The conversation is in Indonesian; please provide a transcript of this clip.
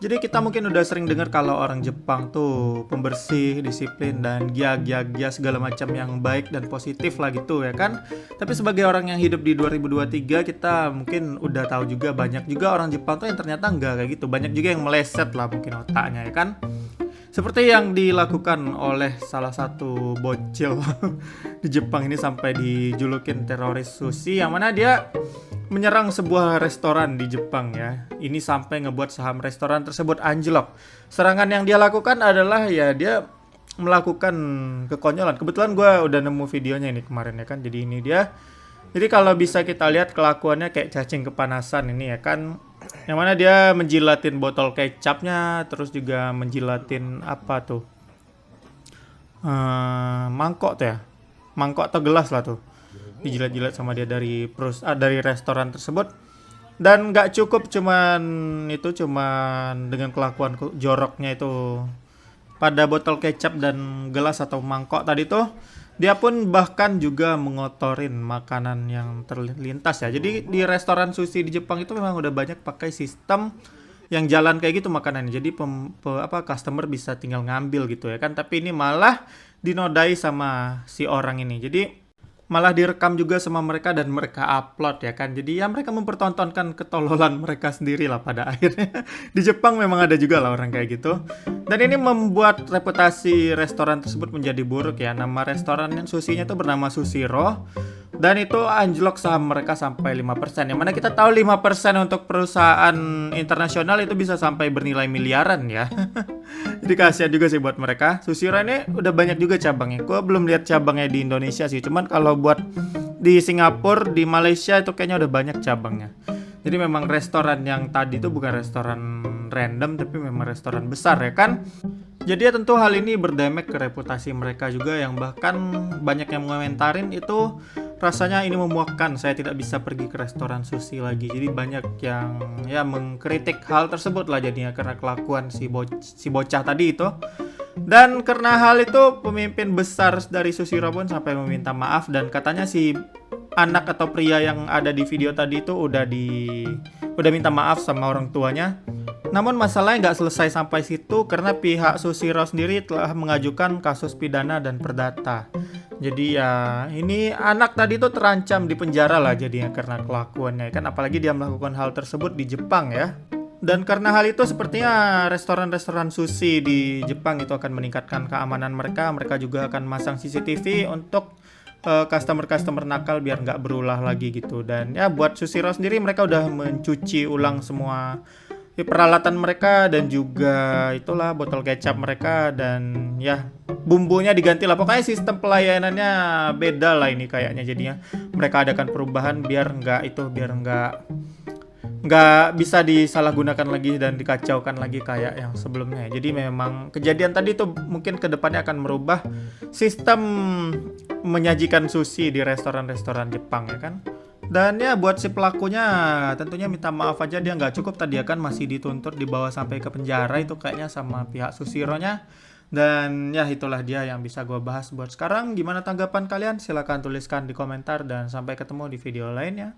Jadi kita mungkin udah sering dengar kalau orang Jepang tuh pembersih, disiplin, dan gia segala macam yang baik dan positif lah gitu ya kan. Tapi sebagai orang yang hidup di 2023 kita mungkin udah tahu juga banyak juga orang Jepang tuh yang ternyata enggak kayak gitu. Banyak juga yang meleset lah mungkin otaknya ya kan. Seperti yang dilakukan oleh salah satu bocil di Jepang ini sampai dijulukin teroris sushi yang mana dia menyerang sebuah restoran di Jepang ya. Ini sampai ngebuat saham restoran tersebut anjlok. Serangan yang dia lakukan adalah ya dia melakukan kekonyolan. Kebetulan gue udah nemu videonya ini kemarin ya kan. Jadi ini dia. Jadi kalau bisa kita lihat kelakuannya kayak cacing kepanasan ini ya kan. Yang mana dia menjilatin botol kecapnya, terus juga menjilatin apa tuh? Mangkok tuh ya. Mangkok atau gelas lah tuh. Dijilat-jilat sama dia dari restoran tersebut. Dan nggak cukup cuman dengan kelakuan joroknya itu pada botol kecap dan gelas atau mangkok tadi tuh, dia pun bahkan juga mengotorin makanan yang terlintas ya. Jadi di restoran sushi di Jepang itu memang udah banyak pakai sistem yang jalan kayak gitu makanannya. Jadi customer bisa tinggal ngambil gitu ya kan. Tapi ini malah dinodai sama si orang ini. Jadi malah direkam juga sama mereka dan mereka upload ya kan. Jadi ya mereka mempertontonkan ketololan mereka sendiri lah pada akhirnya. Di Jepang memang ada juga lah orang kayak gitu. Dan ini membuat reputasi restoran tersebut menjadi buruk ya. Nama restoran yang susinya itu bernama Sushiro. Dan itu anjlok saham mereka sampai 5%. Yang mana kita tahu 5% untuk perusahaan internasional itu bisa sampai bernilai miliaran ya. Jadi kasihan juga sih buat mereka. Sushiro ini udah banyak juga cabangnya. Gue belum lihat cabangnya di Indonesia sih. Cuman kalau buat di Singapura, di Malaysia itu kayaknya udah banyak cabangnya. Jadi memang restoran yang tadi itu bukan restoran random, tapi memang restoran besar ya kan. Jadi ya tentu hal ini berdamage ke reputasi mereka juga, yang bahkan banyak yang mengomentarin itu rasanya ini memuakkan, saya tidak bisa pergi ke restoran sushi lagi. Jadi banyak yang ya mengkritik hal tersebut lah jadinya karena kelakuan si bocah tadi itu. Dan karena hal itu pemimpin besar dari Sushiro pun sampai meminta maaf, dan katanya si anak atau pria yang ada di video tadi itu udah minta maaf sama orang tuanya. Namun masalahnya nggak selesai sampai situ karena pihak Sushiro sendiri telah mengajukan kasus pidana dan perdata. Jadi ya ini anak tadi tuh terancam di penjara lah jadinya karena kelakuannya kan, apalagi dia melakukan hal tersebut di Jepang ya. Dan karena hal itu sepertinya restoran-restoran sushi di Jepang itu akan meningkatkan keamanan mereka. Mereka juga akan masang CCTV untuk customer-customer nakal biar nggak berulah lagi gitu. Dan ya buat Sushiro sendiri mereka udah mencuci ulang semua peralatan mereka dan juga itulah botol kecap mereka, dan ya bumbunya diganti lah. Pokoknya sistem pelayanannya beda lah ini kayaknya, jadinya mereka adakan perubahan biar nggak bisa disalahgunakan lagi dan dikacaukan lagi kayak yang sebelumnya. Jadi memang kejadian tadi tuh mungkin kedepannya akan merubah sistem menyajikan sushi di restoran-restoran Jepang ya kan. Dan ya buat si pelakunya tentunya minta maaf aja, dia nggak cukup tadi ya kan, masih dituntut dibawa sampai ke penjara itu kayaknya sama pihak Sushironya. Dan ya itulah dia yang bisa gue bahas buat sekarang. Gimana tanggapan kalian? Silahkan tuliskan di komentar dan sampai ketemu di video lainnya.